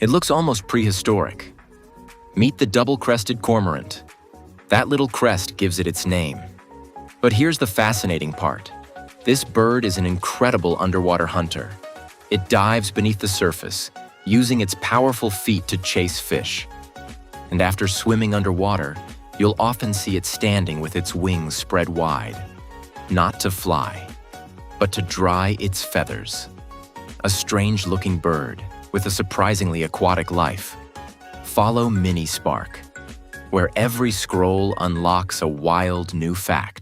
It looks almost prehistoric. Meet the double-crested cormorant. That little crest gives it its name. But here's the fascinating part. This bird is an incredible underwater hunter. It dives beneath the surface, using its powerful feet to chase fish. And after swimming underwater, you'll often see it standing with its wings spread wide, not to fly, but to dry its feathers. A strange-looking bird with a surprisingly aquatic life. Follow Mini Spark, where every scroll unlocks a wild new fact.